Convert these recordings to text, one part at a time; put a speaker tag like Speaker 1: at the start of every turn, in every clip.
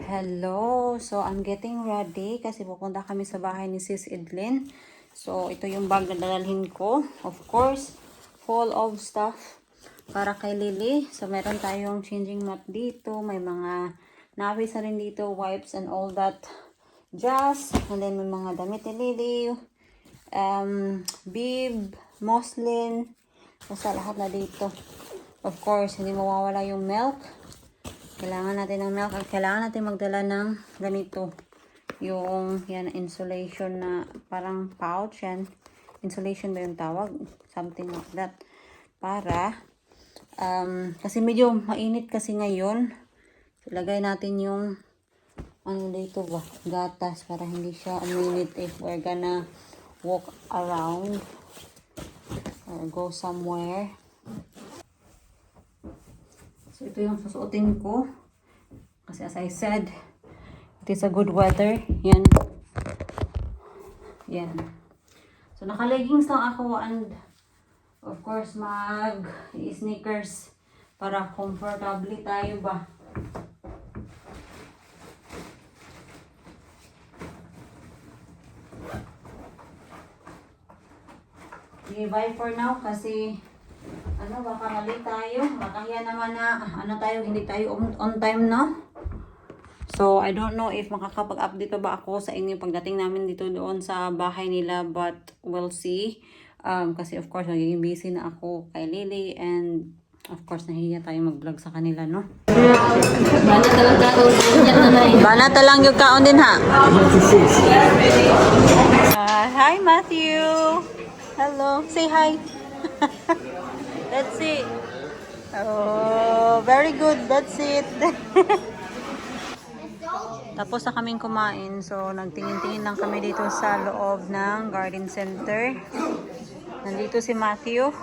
Speaker 1: Hello! So, I'm getting ready kasi pupunta kami sa bahay ni Sis Edlin. So, ito yung bag na dadalhin ko. Of course, full of stuff para kay Lily. So, meron tayong changing mat dito. May mga napis na rin dito, wipes and all that jazz. And then, may mga damit ni Lily. Bib, muslin. Basta lahat na dito. Of course, hindi mawawala yung milk. Kailangan natin ng milk at kailangan natin magdala ng ganito. Yung yan, insulation na parang pouch yan. Insulation ba yung tawag? Something like that. Para, kasi medyo mainit kasi ngayon. Ilagay natin yung, ano dito ba? Gatas para hindi siya uminit if we're gonna walk around or go somewhere. So, ito yung susuotin ko. Kasi as I said, it is a good weather. Yan. Yan. So, naka-leggings lang ako and of course, mag-sneakers para comfortable tayo ba. Okay, bye for now kasi baka mali tayo. Makahiya naman na, hindi tayo on time, no? So, I don't know if makakapag-update pa ba ako sa inyo pagdating namin dito doon sa bahay nila. But, we'll see. Kasi, of course, magiging busy na ako kay Lily. And, of course, nahihiya tayo mag-vlog sa kanila, no? Bana talang yung kaon din, ha? Hi, Matthew! Hello! Say hi! That's it. Oh, very good. That's it. Tapos na kaming kumain. So, nagtingin-tingin lang kami dito sa loob ng garden center. Nandito si Matthew.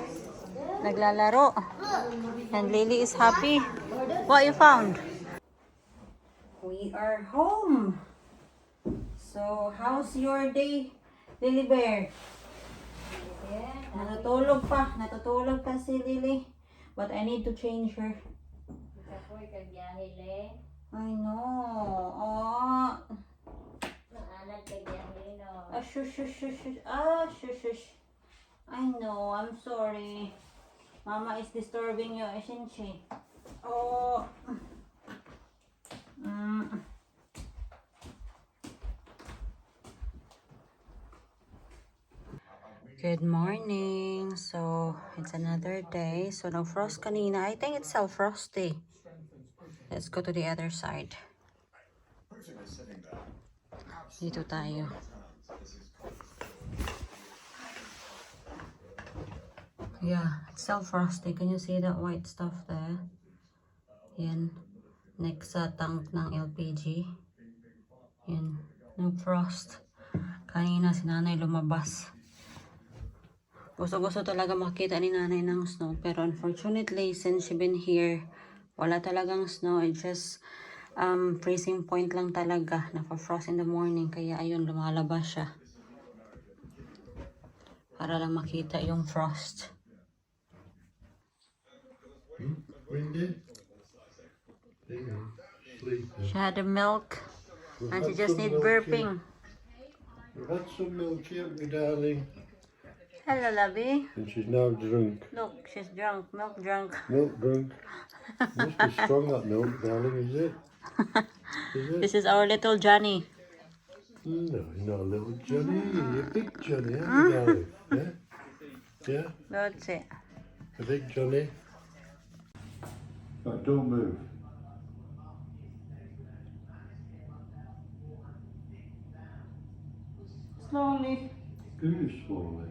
Speaker 1: Naglalaro. And Lily is happy. What you found? We are home. So, how's your day, Lily Bear? Natutulog pa si Lily. But I need to change her. I know. Oh. Shush. I know. I'm sorry. Mama is disturbing you, isn't she? Oh. Good morning. So, it's another day. So, no frost kanina. I think it's still frosty. Let's go to the other side. Dito tayo. Yeah, it's still frosty. Can you see that white stuff there? Yan. Next sa tank ng LPG. Yan. No frost. Kanina si nanay lumabas. Gusto talaga makita ni nanay ng snow. Pero unfortunately, since she been here, wala talagang snow. It's just freezing point lang talaga. Naka-frost in the morning. Kaya ayun, lumalabas siya. Para lang makita yung frost.
Speaker 2: Windy?
Speaker 1: She had the milk. And she just need burping.
Speaker 2: We've had some milk here, my darling.
Speaker 1: Hello, lovey.
Speaker 2: And she's now drunk.
Speaker 1: Look, she's drunk. Milk drunk.
Speaker 2: Milk drunk. Must be strong, that milk, darling, is it? Is it?
Speaker 1: This is our little Johnny.
Speaker 2: No, you're not a little Johnny. You're a big Johnny, aren't you, darling? Yeah? Yeah?
Speaker 1: That's it.
Speaker 2: A big Johnny. Right, don't move.
Speaker 1: Slowly.
Speaker 2: Do you slowly?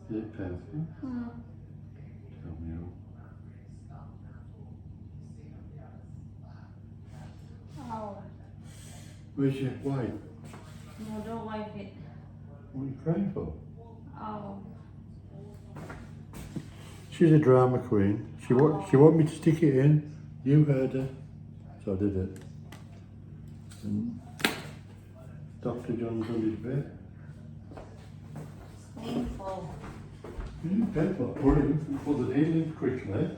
Speaker 2: Is it painful? Tell me all.
Speaker 1: Oh.
Speaker 2: Where's your wife?
Speaker 1: No, don't wipe it.
Speaker 2: What are you crying for?
Speaker 1: Oh.
Speaker 2: She's a drama queen. She want me to stick it in. You heard her, so I did it. And Dr. John's on his bed.
Speaker 1: Painful.
Speaker 2: Painful. Put the nail in quickly, and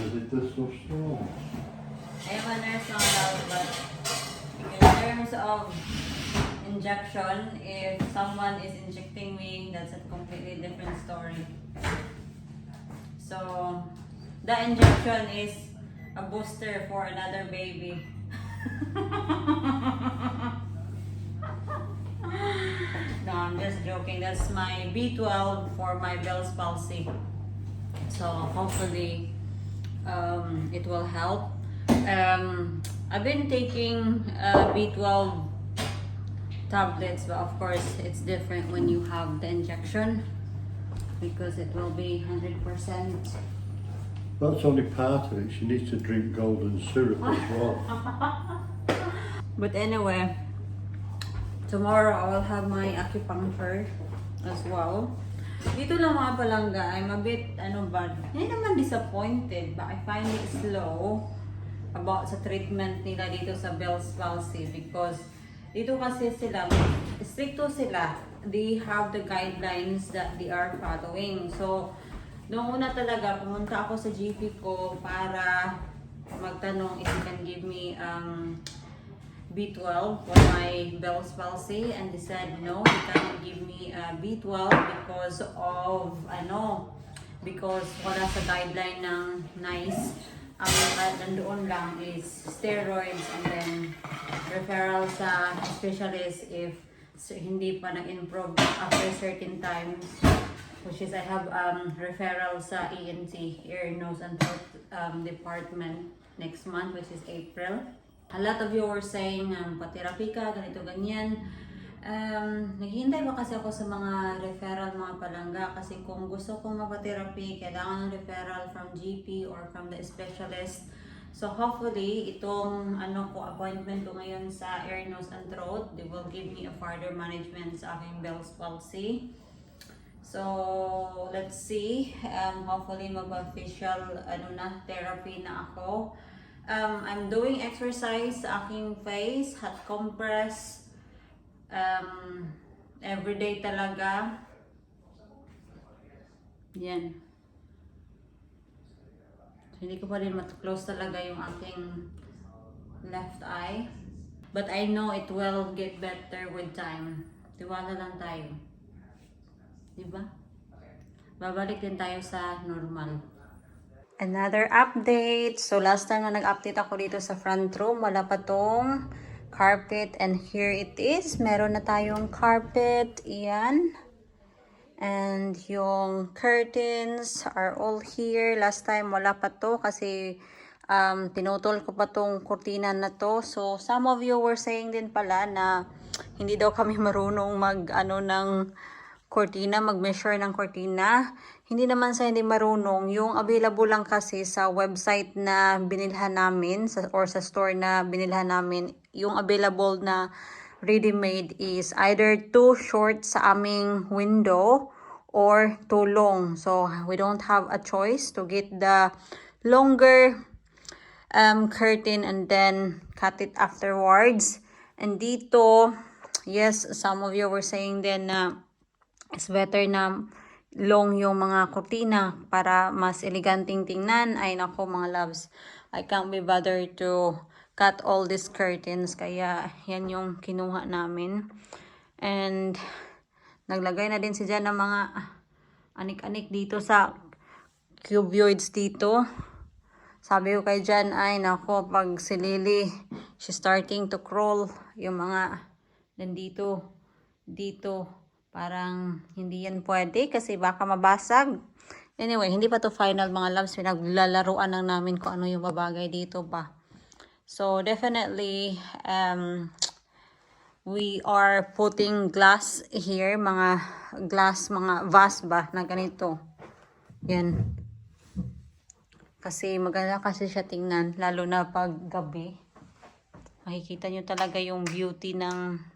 Speaker 2: I did this so strong.
Speaker 1: I have a nurse on out, but terms of injection, if someone is injecting me, that's a completely different story. So, the injection is a booster for another baby. No, I'm just joking. That's my B12 for my Bell's palsy. So hopefully it will help. I've been taking B12 tablets, but of course it's different when you have the injection because it will be 100%.
Speaker 2: That's only part of it. She needs to drink golden syrup as well.
Speaker 1: But anyway, tomorrow I will have my acupuncture as well. Dito lang mga palangga, I'm a bit, hindi naman disappointed, but I find it slow about sa treatment nila dito sa Bell's palsy because dito kasi sila, stricto sila. They have the guidelines that they are following. So, noong una talaga, pumunta ako sa GP ko para magtanong if you can give me B12 for my Bell's palsy, and they said no, you cannot give me B12 because wala sa guideline ng NICE. Ang nandoon lang is steroids and then referral sa specialist if hindi pa nag-improve after certain times, which is I have referral sa ENT, ear, nose and throat department next month, which is April. A lot of you were saying, pa-therapy ka, ganito, ganyan. Naghihintay pa kasi ako sa mga referral, mga palangga, kasi kung gusto kong mapa-therapy, kailangan ng referral from GP or from the specialist. So hopefully, itong appointment ko ngayon sa ear, nose and throat, they will give me a further management sa aking Bell's palsy. So, let's see. Hopefully, mag-official therapy na ako. I'm doing exercise sa aking face, hot compress, everyday talaga. Yan. So, hindi ko pa rin mat-close talaga yung aking left eye. But I know it will get better with time. Tiwala lang tayo. Diba? Babalik din tayo sa normal. Another update. So last time na nag-update ako dito sa front room, wala pa tong carpet, and here it is. Meron na tayong carpet. Iyan. And yung curtains are all here. Last time wala pa to kasi tinutol ko pa tong kurtina na to. So some of you were saying din pala na hindi daw kami marunong ng cortina, mag-measure ng cortina. Hindi naman sa hindi marunong. Yung available lang kasi sa website na binilhan namin or sa store na binilhan namin, yung available na ready-made is either too short sa aming window or too long. So, we don't have a choice to get the longer curtain and then cut it afterwards. And dito, yes, some of you were saying then na it's better na long yung mga kurtina para mas eleganting tingnan. Ay nako mga loves, I can't be bothered to cut all these curtains, kaya yan yung kinuha namin. And naglagay na din si Jan ng mga anik-anik dito sa cubioids dito. Sabi ko kay Jan, ay nako, pag si Lily she's starting to crawl, yung mga nandito dito, parang hindi yan pwede kasi baka mabasag. Anyway, hindi pa to final mga loves. Pinaglalaruan lang namin kung ano yung babagay dito ba. So, definitely, we are putting glass here. Mga glass, mga vase ba na ganito. Yan. Kasi maganda kasi siya tingnan, lalo na pag gabi. Makikita nyo talaga yung beauty ng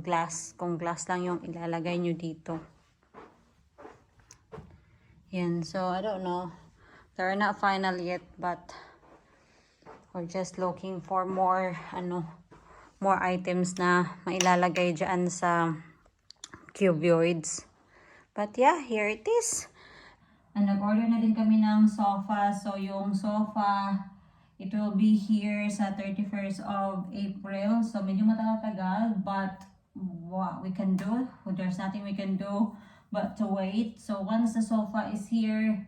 Speaker 1: glass, kung glass lang yung ilalagay nyo dito. Yan, so I don't know, they're not final yet, but we're just looking for more more items na mailalagay dyan sa cubioids. But yeah, here it is. And nag-order na din kami ng sofa. So yung sofa It will be here sa 31st of April. So, medyo matagal-tagal. But, what we can do, there's nothing we can do but to wait. So, once the sofa is here,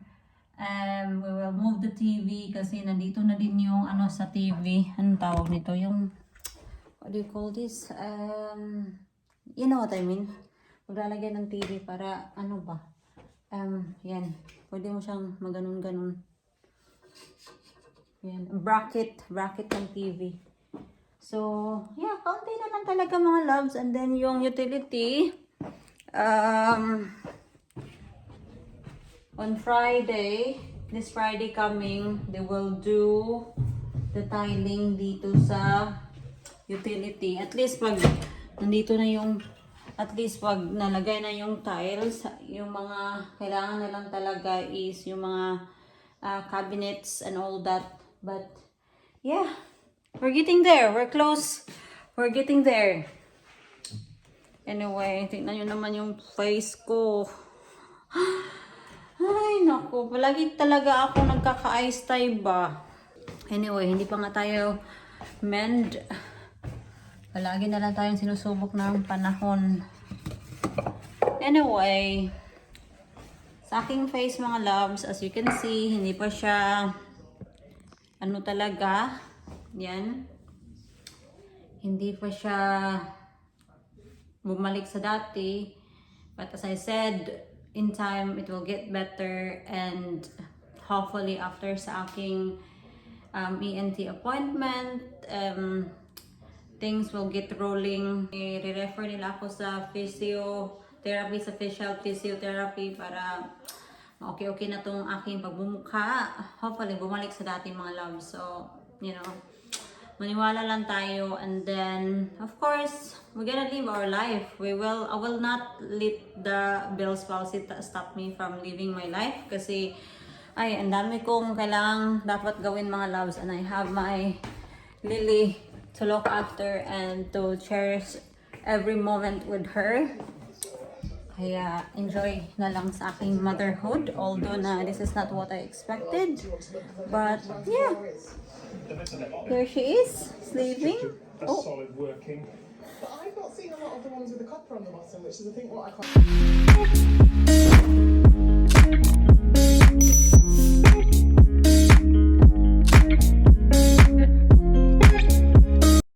Speaker 1: we will move the TV kasi nandito na din yung ano sa TV. Anong tawag nito? Yung, what do you call this? You know what I mean? Maglalagay ng TV para, ano ba? Yan. Pwede mo siyang maganon-ganon. Yan. Bracket ng TV. So, yeah, kaunti na lang talaga mga loves. And then yung utility, on Friday, this Friday coming, they will do the tiling dito sa utility. At least pag nandito na yung, at least pag nalagay na yung tiles, yung mga kailangan na lang talaga is yung mga cabinets and all that. But yeah, we're getting there. We're close. We're getting there. Anyway, tingnan nyo naman yung face ko. Ay, naku. Palagi talaga ako nagkaka-ice tie ba? Anyway, hindi pa nga tayo mend. Palagi na lang tayong sinusubok ng panahon. Anyway, sa aking face mga loves, as you can see, hindi pa siya ano talaga. Yan. Hindi pa siya bumalik sa dati. But as I said, in time, it will get better. And hopefully, after sa aking ENT appointment, things will get rolling. I-refer nila ako sa physiotherapy, sa facial physiotherapy para okay na tong aking pagbumukha. Hopefully, bumalik sa dati mga love. So, you know, maniwala lang tayo. And then, of course, we're gonna live our life. I will not let the Bell's palsy stop me from living my life. Kasi, ay, ang dami kong kailangang dapat gawin mga loves. And I have my Lily to look after and to cherish every moment with her. Kaya enjoy na lang sa aking motherhood. Although na this is not what I expected. But yeah, here she is, sleeping.
Speaker 3: Oh. Solid working.
Speaker 4: But I've not seen a lot of the ones with the copper on the bottom, which is I think what I can't.